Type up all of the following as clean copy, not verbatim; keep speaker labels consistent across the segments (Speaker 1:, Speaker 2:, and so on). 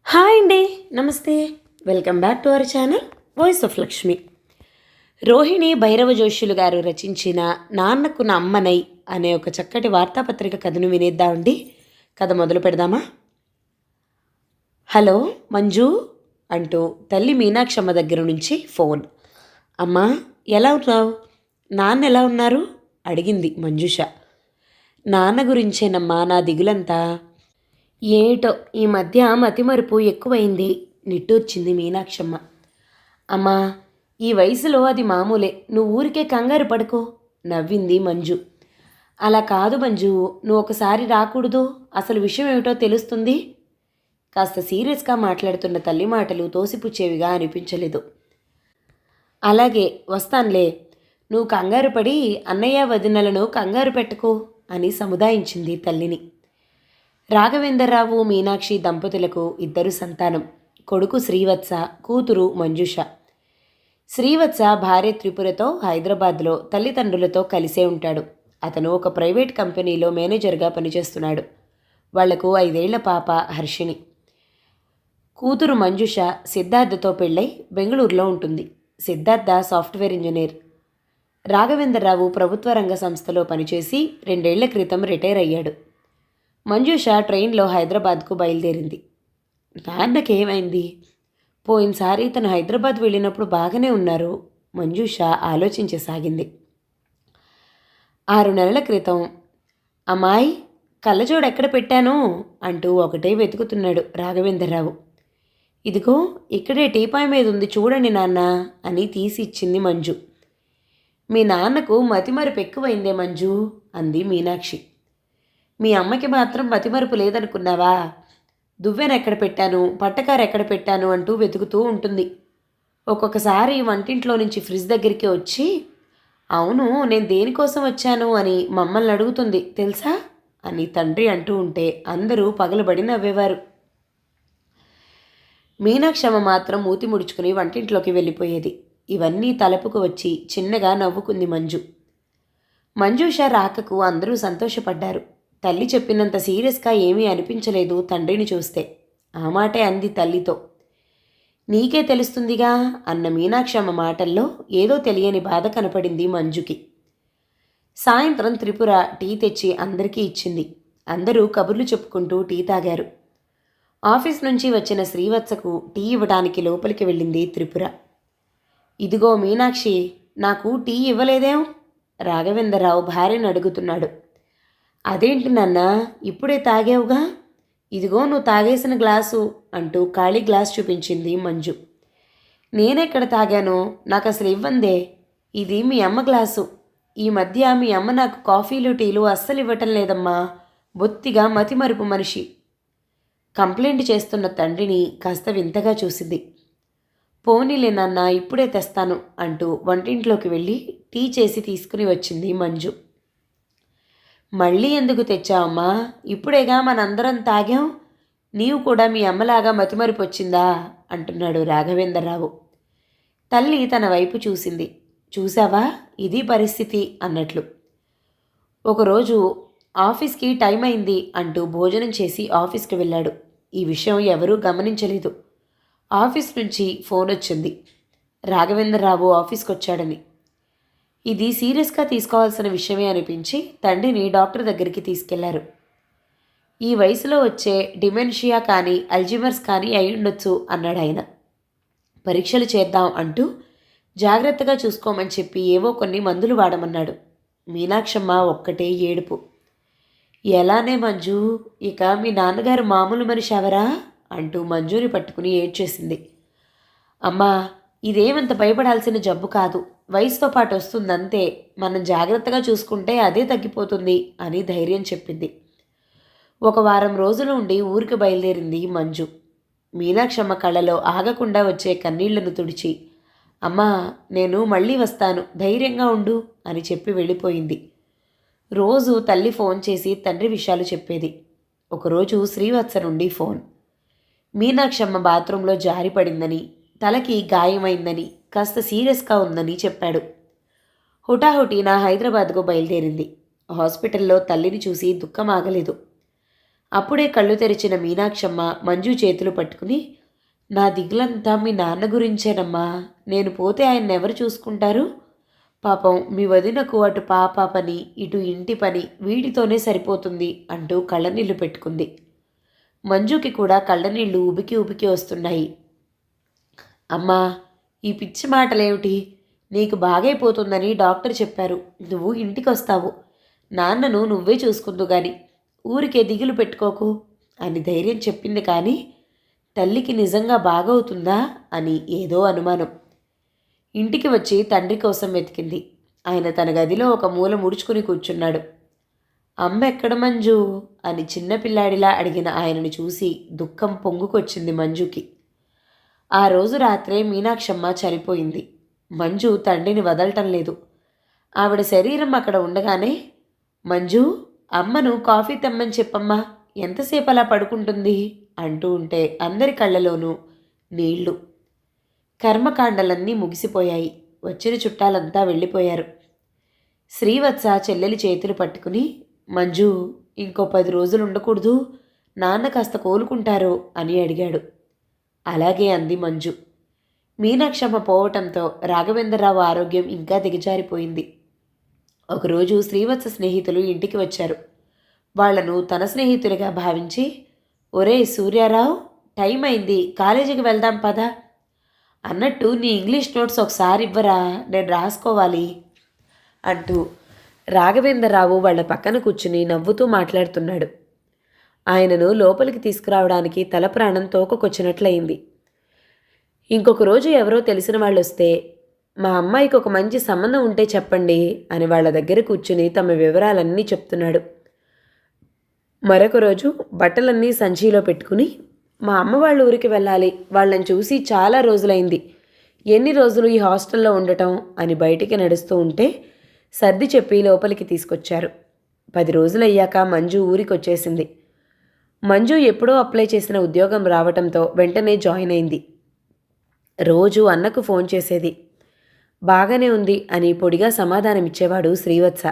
Speaker 1: Hi అండి. నమస్తే. Welcome back to our channel voice of Lakshmi. Rohini Bhairava Joshulu గారు రచించిన నాన్నకు నా అమ్మనై అనే ఒక చక్కటి వార్తాపత్రిక కథను వినేద్దామండి. కథ మొదలు పెడదామా? హలో మంజు అంటూ తల్లి మీనాక్షమ్మ దగ్గర నుంచి ఫోన్. అమ్మా, ఎలా ఉన్నావు? నాన్న ఎలా ఉన్నారు అడిగింది మంజుష. నాన్న గురించేనమ్మా నా దిగులంతా. ఏటో ఈ మధ్య మతిమరుపు ఎక్కువైంది నిట్టూర్చింది మీనాక్షమ్మ. అమ్మా, ఈ వయసులో అది మామూలే, నువ్వు ఊరికే కంగారు పడుకో నవ్వింది మంజు. అలా కాదు మంజు, నువ్వు ఒకసారి రాకూడదు, అసలు విషయం ఏమిటో తెలుస్తుంది. కాస్త సీరియస్గా మాట్లాడుతున్న తల్లి మాటలు తోసిపుచ్చేవిగా అనిపించలేదు. అలాగే వస్తాన్లే, నువ్వు కంగారు పడి అన్నయ్య వదినలను కంగారు పెట్టుకో అని సముదాయించింది తల్లిని. రాఘవేంద్రరావు మీనాక్షి దంపతులకు ఇద్దరు సంతానం. కొడుకు శ్రీవత్స, కూతురు మంజుష. శ్రీవత్స భార్య త్రిపురతో హైదరాబాద్లో తల్లిదండ్రులతో కలిసే ఉంటాడు. అతను ఒక ప్రైవేట్ కంపెనీలో మేనేజర్గా పనిచేస్తున్నాడు. వాళ్లకు 5 ఏళ్ల పాప హర్షిణి. కూతురు మంజుష సిద్ధార్థతో పెళ్ళై బెంగళూరులో ఉంటుంది. Siddhartha software engineer. రాఘవేంద్రరావు ప్రభుత్వ రంగ సంస్థలో పనిచేసి 2 ఏళ్ల క్రితం రిటైర్ అయ్యాడు. మంజుష ట్రైన్లో హైదరాబాద్కు బయలుదేరింది. నాన్నకేమైంది? పోయినసారి తను హైదరాబాద్ వెళ్ళినప్పుడు బాగానే ఉన్నారు. మంజుష ఆలోచించసాగింది. 6 నెలల క్రితం అమ్మాయి కళ్ళజోడు ఎక్కడ పెట్టాను అంటూ ఒకటే వెతుకుతున్నాడు రాఘవేంద్రరావు. ఇదిగో ఇక్కడే టీపాయ్ మీద ఉంది చూడండి నాన్న అని తీసి ఇచ్చింది మంజు. మీ నాన్నకు మతిమరుపు ఎక్కువైందే మంజు అంది మీనాక్షి. మీ అమ్మకి మాత్రం మతిమరుపు లేదనుకున్నావా? దువ్వెన ఎక్కడ పెట్టాను, పట్టకారు ఎక్కడ పెట్టాను అంటూ వెతుకుతూ ఉంటుంది. ఒక్కొక్కసారి వంటింట్లో నుంచి ఫ్రిడ్జ్ దగ్గరికి వచ్చి అవును నేను దేనికోసం వచ్చాను అని మమ్మల్ని అడుగుతుంది తెలుసా అని తండ్రి అంటూ ఉంటే అందరూ పగలబడి నవ్వేవారు. మీనాక్షమ్మ మాత్రం మూతి ముడుచుకుని వంటింట్లోకి వెళ్ళిపోయేది. ఇవన్నీ తలపుకు వచ్చి చిన్నగా నవ్వుకుంది మంజు. మంజుష రాకకు అందరూ సంతోషపడ్డారు. తల్లి చెప్పినంత సీరియస్గా ఏమీ అనిపించలేదు తండ్రిని చూస్తే. ఆ మాటే అంది తల్లితో. నీకే తెలుస్తుందిగా అన్న మీనాక్షమ్మ మాటల్లో ఏదో తెలియని బాధ కనపడింది మంజుకి. సాయంత్రం త్రిపుర టీ తెచ్చి అందరికీ ఇచ్చింది. అందరూ కబుర్లు చెప్పుకుంటూ టీ తాగారు. ఆఫీస్ నుంచి వచ్చిన శ్రీవత్సకు టీ ఇవ్వడానికి లోపలికి వెళ్ళింది త్రిపుర. ఇదిగో మీనాక్షి, నాకు టీ ఇవ్వలేదేం? రాఘవేంద్రరావు భార్యను అడుగుతున్నాడు. అదేంటి నాన్న, ఇప్పుడే తాగావుగా, ఇదిగో నువ్వు తాగేసిన గ్లాసు అంటూ ఖాళీ గ్లాస్ చూపించింది మంజు. నేనెక్కడ తాగాను, నాకు అసలు ఇవ్వందే, ఇది మీ అమ్మ గ్లాసు. ఈ మధ్య మీ అమ్మ నాకు కాఫీలు టీలు అస్సలు ఇవ్వటం లేదమ్మా, బొత్తిగా మతిమరుపు మనిషి. కంప్లైంట్ చేస్తున్న తండ్రిని కాస్త వింతగా చూసింది. పోనీలే నాన్న, ఇప్పుడే తెస్తాను అంటూ వంటింట్లోకి వెళ్ళి టీ చేసి తీసుకుని వచ్చింది మంజు. మళ్ళీ ఎందుకు తెచ్చావమ్మా? ఇప్పుడేగా మనందరం తాగాం, నీవు కూడా మీ అమ్మలాగా మతిమరుపు వచ్చిందా అంటున్నాడు రాఘవేంద్రరావు. తల్లి తన వైపు చూసింది. చూసావా, ఇది పరిస్థితి అన్నట్లు. ఒకరోజు ఆఫీస్కి టైం అయింది అంటూ భోజనం చేసి ఆఫీస్కి వెళ్ళాడు. ఈ విషయం ఎవరూ గమనించలేదు. ఆఫీస్ నుంచి ఫోన్ వచ్చింది, రాఘవేంద్రరావు ఆఫీస్కి వచ్చాడని. ఇది సీరియస్గా తీసుకోవాల్సిన విషయమే అనిపించి తండ్రిని డాక్టర్ దగ్గరికి తీసుకెళ్లారు. ఈ వయసులో వచ్చే డిమెన్షియా కానీ అల్జిమర్స్ కానీ అయి ఉండొచ్చు అన్నాడు ఆయన. పరీక్షలు చేద్దాం అంటూ జాగ్రత్తగా చూసుకోమని చెప్పి ఏవో కొన్ని మందులు వాడమన్నాడు. మీనాక్షమ్మ ఒక్కటే ఏడుపు. ఎలానే మంజు, ఇక మీ నాన్నగారు మామూలు మనిషి అవరా అంటూ మంజుని పట్టుకుని ఏడ్చేసింది. అమ్మా, ఇదేమంత భయపడాల్సిన జబ్బు కాదు, వయసుతో పాటు వస్తుందంతే, మనం జాగ్రత్తగా చూసుకుంటే అదే తగ్గిపోతుంది అని ధైర్యం చెప్పింది. 1 వారం రోజులు ఉండి ఊరికి బయలుదేరింది మంజు. మీనాక్షమ్మ కళ్ళలో ఆగకుండా వచ్చే కన్నీళ్లను తుడిచి అమ్మా నేను మళ్ళీ వస్తాను, ధైర్యంగా ఉండు అని చెప్పి వెళ్ళిపోయింది. రోజు తల్లి ఫోన్ చేసి తండ్రి విషయాలు చెప్పేది. ఒకరోజు శ్రీవత్స నుండి ఫోన్. మీనాక్షమ్మ బాత్రూంలో జారిపడిందని, తలకి గాయమైందని, కాస్త సీరియస్గా ఉందని చెప్పాడు. హుటాహుటిన హైదరాబాద్కు బయలుదేరింది. హాస్పిటల్లో తల్లిని చూసి దుఃఖం ఆగలేదు. అప్పుడే కళ్ళు తెరిచిన మీనాక్షమ్మ మంజు చేతులు పట్టుకుని, నా దిగులంతా మీ నాన్న గురించేనమ్మా. నేను పోతే ఆయన్నెవరు చూసుకుంటారు? పాపం మీ వదినకు అటు పాప పని, ఇటు ఇంటి పని వీటితోనే సరిపోతుంది అంటూ కళ్ళనీళ్లు పెట్టుకుంది. మంజుకి కూడా కళ్ళనీళ్లు ఉబికి ఉబికి వస్తున్నాయి. అమ్మా, ఈ పిచ్చి మాటలేమిటి? నీకు బాగైపోతుందని డాక్టర్ చెప్పారు. నువ్వు ఇంటికొస్తావు. నాన్నను నువ్వే చూసుకుందు గాని ఊరికే దిగులు పెట్టుకోకు అని ధైర్యం చెప్పింది. కానీ తల్లికి నిజంగా బాగవుతుందా అని ఏదో అనుమానం. ఇంటికి వచ్చి తండ్రి కోసం వెతికింది. ఆయన తన గదిలో ఒక మూల ముడుచుకుని కూర్చున్నాడు. అమ్మ ఎక్కడ మంజు అని చిన్నపిల్లాడిలా అడిగిన ఆయనను చూసి దుఃఖం పొంగుకొచ్చింది మంజుకి. ఆ రోజు రాత్రే మీనాక్షమ్మ చనిపోయింది. మంజు తండ్రిని వదలటం లేదు. ఆవిడ శరీరం అక్కడ ఉండగానే, మంజు, అమ్మను కాఫీ తెమ్మని చెప్పమ్మా, ఎంతసేపు అలా పడుకుంటుంది అంటూ ఉంటే అందరి కళ్ళలోనూ నీళ్లు. కర్మకాండలన్నీ ముగిసిపోయాయి. వచ్చిన చుట్టాలంతా వెళ్ళిపోయారు. శ్రీవత్స చెల్లెలి చేతులు పట్టుకుని, మంజు, ఇంకో 10 రోజులు ఉండకూడదు, నాన్న కాస్త కోలుకుంటారు అని అడిగాడు. అలాగే అంది మంజు. మీనాక్షమ్మ పోవటంతో రాఘవేంద్రరావు ఆరోగ్యం ఇంకా దిగజారిపోయింది. ఒకరోజు శ్రీవత్స స్నేహితులు ఇంటికి వచ్చారు. వాళ్లను తన స్నేహితులుగా భావించి, ఒరే సూర్యారావు, టైం అయింది, కాలేజీకి వెళ్దాం పదా అన్నట్టు నీ ఇంగ్లీష్ నోట్స్ ఒకసారి ఇవ్వరా, నేను రాసుకోవాలి అంటూ రాఘవేంద్రరావు వాళ్ల పక్కన కూర్చుని నవ్వుతూ మాట్లాడుతున్నాడు. ఆయనను లోపలికి తీసుకురావడానికి తల ప్రాణం తోకకొచ్చినట్లయింది. ఇంకొక రోజు ఎవరో తెలిసిన వాళ్ళు వస్తే, మా అమ్మాయికి ఒక మంచి సంబంధం ఉంటే చెప్పండి అని వాళ్ళ దగ్గర కూర్చుని తమ వివరాలన్నీ చెప్తున్నాడు. మరొక రోజు బట్టలన్నీ సంచిలో పెట్టుకుని, మా అమ్మ వాళ్ళ ఊరికి వెళ్ళాలి, వాళ్ళని చూసి చాలా రోజులైంది, ఎన్ని రోజులు ఈ హాస్టల్లో ఉండటం అని బయటికి నడుస్తూ ఉంటే సర్ది చెప్పి లోపలికి తీసుకొచ్చారు. 10 రోజులయ్యాక మంజు ఊరికి వచ్చేసింది. మంజు ఎప్పుడో అప్లై చేసిన ఉద్యోగం రావటంతో వెంటనే జాయిన్ అయింది. రోజు అన్నకు ఫోన్ చేసేది. బాగానే ఉంది అని పొడిగా సమాధానమిచ్చేవాడు శ్రీవత్స.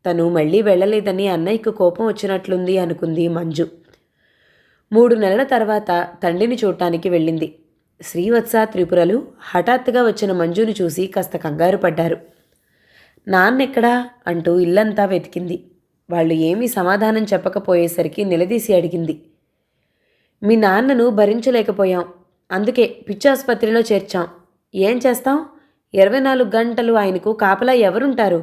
Speaker 1: తను మళ్ళీ వెళ్ళలేదని అన్నయ్యకు కోపం వచ్చినట్లుంది అనుకుంది మంజు. 3 నెలల తర్వాత తండ్రిని చూడటానికి వెళ్ళింది. శ్రీవత్స, త్రిపురలు హఠాత్తుగా వచ్చిన మంజుని చూసి కాస్త కంగారు పడ్డారు. నాన్నెక్కడా అంటూ ఇల్లంతా వెతికింది. వాళ్ళు ఏమీ సమాధానం చెప్పకపోయేసరికి నిలదీసి అడిగింది. మీ నాన్నను భరించలేకపోయాం, అందుకే పిచ్చాసుపత్రిలో చేర్చాం. ఏం చేస్తాం? 24 గంటలు ఆయనకు కాపలా ఎవరుంటారు?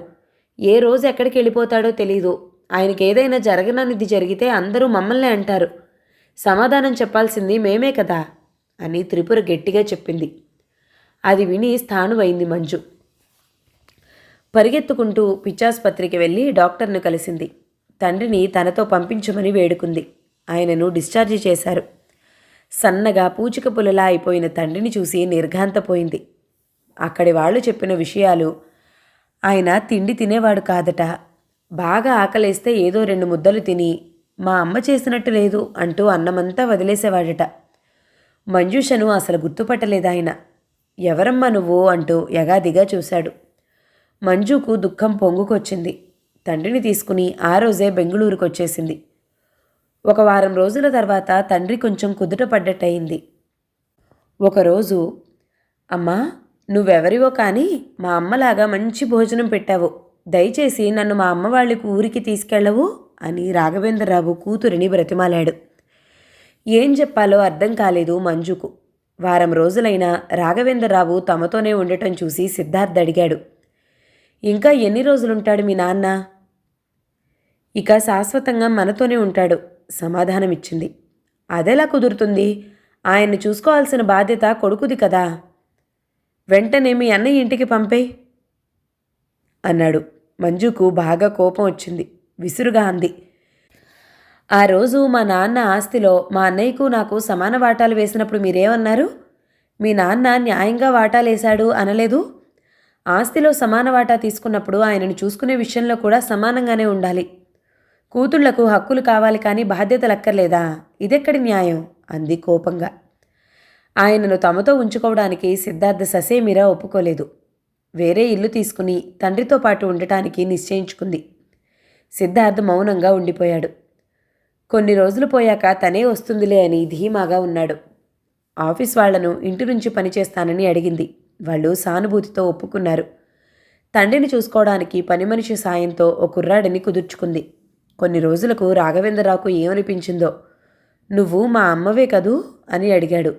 Speaker 1: ఏ రోజు ఎక్కడికి వెళ్ళిపోతాడో తెలీదు. ఆయనకి ఏదైనా జరగననిది జరిగితే అందరూ మమ్మల్నే అంటారు. సమాధానం చెప్పాల్సింది మేమే కదా అని త్రిపుర గట్టిగా చెప్పింది. అది విని స్థాణువైంది మంజు. పరిగెత్తుకుంటూ పిచ్చాసుపత్రికి వెళ్ళి డాక్టర్ను కలిసింది. తండ్రిని తనతో పంపించమని వేడుకుంది. ఆయనను డిశ్చార్జి చేశారు. సన్నగా పూచిక పుల్లలా అయిపోయిన తండ్రిని చూసి నిర్ఘాంతపోయింది. అక్కడి వాళ్ళు చెప్పిన విషయాలు, ఆయన తిండి తినేవాడు కాదట, బాగా ఆకలేస్తే ఏదో 2 ముద్దలు తిని, మా అమ్మ చేసినట్టు లేదు అంటూ అన్నమంతా వదిలేసేవాడట. మంజుషను అసలు గుర్తుపట్టలేదాయన. ఎవరమ్మా నువ్వు అంటూ యగాదిగా చూశాడు. మంజుకు దుఃఖం పొంగుకొచ్చింది. తండ్రిని తీసుకుని ఆ రోజే బెంగుళూరుకొచ్చేసింది. 1 వారం రోజుల తర్వాత తండ్రి కొంచెం కుదుట పడ్డట్టయింది. ఒకరోజు, అమ్మా, నువ్వెవరివో కానీ మా అమ్మలాగా మంచి భోజనం పెట్టావు, దయచేసి నన్ను మా అమ్మ వాళ్ళ ఊరికి తీసుకెళ్ళవు అని రాఘవేంద్రరావు కూతురిని బ్రతిమాలాడు. ఏం చెప్పాలో అర్థం కాలేదు మంజుకు. వారం రోజులైనా రాఘవేంద్రరావు తమతోనే ఉండటం చూసి సిద్ధార్థ్ అడిగాడు, ఇంకా ఎన్ని రోజులుంటాడు మీ నాన్న? ఇక శాశ్వతంగా మనతోనే ఉంటాడు సమాధానమిచ్చింది. అదెలా కుదురుతుంది? ఆయన్ని చూసుకోవాల్సిన బాధ్యత కొడుకుది కదా. వెంటనే మీ అన్నయ్య ఇంటికి పంపే అన్నాడు. మంజుకు బాగా కోపం వచ్చింది. విసురుగా అంది, ఆ రోజు మా నాన్న ఆస్తిలో మా అన్నయ్యకు నాకు సమాన వాటాలు వేసినప్పుడు మీరేమన్నారు? మీ నాన్న న్యాయంగా వాటాలేశాడు అనలేదు? ఆస్తిలో సమాన వాటా తీసుకున్నప్పుడు ఆయనను చూసుకునే విషయంలో కూడా సమానంగానే ఉండాలి. కూతుళ్లకు హక్కులు కావాలి కానీ బాధ్యతలు అక్కర్లేదా? ఇదెక్కడి న్యాయం అంది కోపంగా. ఆయనను తమతో ఉంచుకోవడానికి సిద్ధార్థ ససేమిరా ఒప్పుకోలేదు. వేరే ఇల్లు తీసుకుని తండ్రితో పాటు ఉండటానికి నిశ్చయించుకుంది. సిద్ధార్థ్ మౌనంగా ఉండిపోయాడు. కొన్ని రోజులు పోయాక తనే వస్తుందిలే అని ధీమాగా ఉన్నాడు. ఆఫీస్ వాళ్లను ఇంటి నుంచి పనిచేస్తానని అడిగింది. వాళ్ళు సానుభూతితో ఒప్పుకున్నారు. తండ్రిని చూసుకోవడానికి పని మనిషి సాయంతో ఓ కుర్రాడిని కుదుర్చుకుంది. కొన్ని రోజులకు రాఘవేంద్రరావుకు ఏమనిపించిందో, నువ్వు మా అమ్మవే కదూ అని అడిగాడు.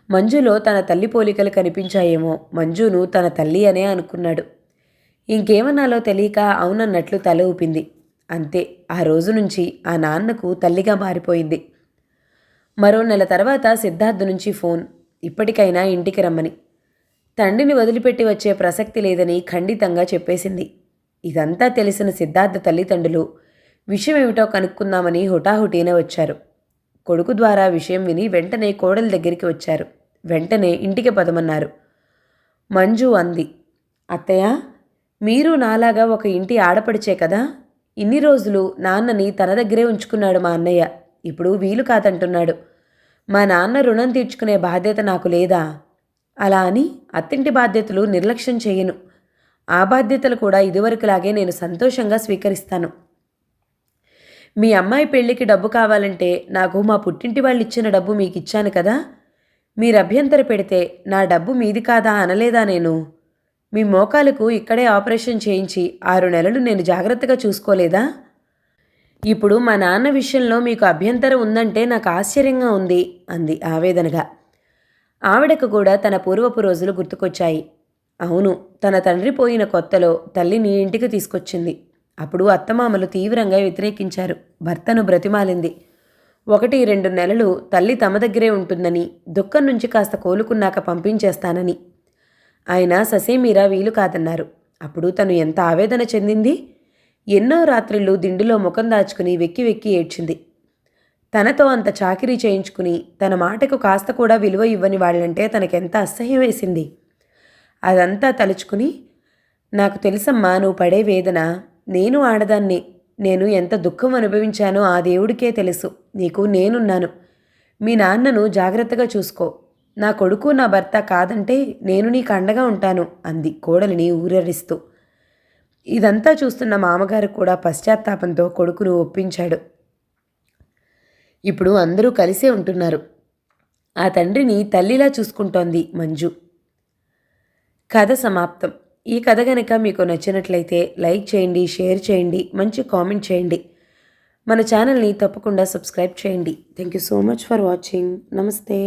Speaker 1: మంజులో తన తల్లి పోలికలు కనిపించాయేమో. మంజును తన తల్లి అనే అనుకున్నాడు. ఇంకేమన్నాలో తెలియక అవునన్నట్లు తల ఊపింది. అంతే, ఆ రోజు నుంచి ఆ నాన్నకు తల్లిగా మారిపోయింది. మరో నెల తర్వాత సిద్ధార్థ్ నుంచి ఫోన్, ఇప్పటికైనా ఇంటికి రమ్మని. తండ్రిని వదిలిపెట్టి వచ్చే ప్రసక్తి లేదని ఖండితంగా చెప్పేసింది. ఇదంతా తెలిసిన సిద్ధార్థ తల్లిదండ్రులు విషయం ఏమిటో కనుక్కుందామని హుటాహుటీనే వచ్చారు. కొడుకు ద్వారా విషయం విని వెంటనే కోడలి దగ్గరికి వచ్చారు. వెంటనే ఇంటికి పదమన్నారు. మంజు అంది, అత్తయ్య, మీరు నాలాగా ఒక ఇంటి ఆడపడిచే కదా. ఇన్ని రోజులు నాన్నని తన దగ్గరే ఉంచుకున్నాడు మా అన్నయ్య. ఇప్పుడు వీలు కాదంటున్నాడు. మా నాన్న రుణం తీర్చుకునే బాధ్యత నాకు లేదా? అలా అని అత్తింటి బాధ్యతలు నిర్లక్ష్యం చేయను. ఆ బాధ్యతలు కూడా ఇదివరకులాగే నేను సంతోషంగా స్వీకరిస్తాను. మీ అమ్మాయి పెళ్లికి డబ్బు కావాలంటే నాకు మా పుట్టింటి వాళ్ళు ఇచ్చిన డబ్బు మీకు ఇచ్చాను కదా. మీరు అభ్యంతర పెడితే నా డబ్బు మీది కాదా అనలేదా నేను? మీ మోకాలకు ఇక్కడే ఆపరేషన్ చేయించి 6 నెలలు నేను జాగ్రత్తగా చూసుకోలేదా? ఇప్పుడు మా నాన్న విషయంలో మీకు అభ్యంతరం ఉందంటే నాకు ఆశ్చర్యంగా ఉంది అంది ఆవేదనగా. ఆవిడకు కూడా తన పూర్వపు రోజులు గుర్తుకొచ్చాయి. అవును, తన తండ్రి పోయిన కొత్తలో తల్లిని ఇంటికి తీసుకొచ్చింది. అప్పుడు అత్తమామలు తీవ్రంగా వ్యతిరేకించారు. భర్తను బ్రతిమాలింది. 1-2 నెలలు తల్లి తమ దగ్గరే ఉంటుందని, దుఃఖం నుంచి కాస్త కోలుకున్నాక పంపించేస్తానని. ఆయన ససేమీరా వీలు కాదన్నారు. అప్పుడు తను ఎంత ఆవేదన చెందింది. ఎన్నో రాత్రిళ్ళు దిండులో ముఖం దాచుకుని వెక్కి వెక్కి ఏడ్చింది. తనతో అంత చాకిరీ చేయించుకుని తన మాటకు కాస్త కూడా విలువ ఇవ్వని వాళ్ళంటే తనకెంత అసహ్యం వేసింది. అదంతా తలుచుకుని, నాకు తెలుసమ్మా నువ్వు పడే వేదన. నేను ఆడదాన్ని. నేను ఎంత దుఃఖం అనుభవించానో ఆ దేవుడికే తెలుసు. నీకు నేనున్నాను. మీ నాన్నను జాగ్రత్తగా చూసుకో. నా కొడుకు నా భర్త కాదంటే నేను నీకు అండగా ఉంటాను అంది కోడలిని ఊరరిస్తూ. ఇదంతా చూస్తున్న మామగారు కూడా పశ్చాత్తాపంతో కొడుకును ఒప్పించాడు. ఇప్పుడు అందరూ కలిసే ఉంటున్నారు. ఆ తండ్రిని తల్లిలా చూసుకుంటోంది మంజు. కథ సమాప్తం. ఈ కథ గనక మీకు నచ్చినట్లయితే లైక్ చేయండి, షేర్ చేయండి, మంచి కామెంట్ చేయండి. మన ఛానల్ని తప్పకుండా సబ్స్క్రైబ్ చేయండి. Thank you so much for watching. నమస్తే.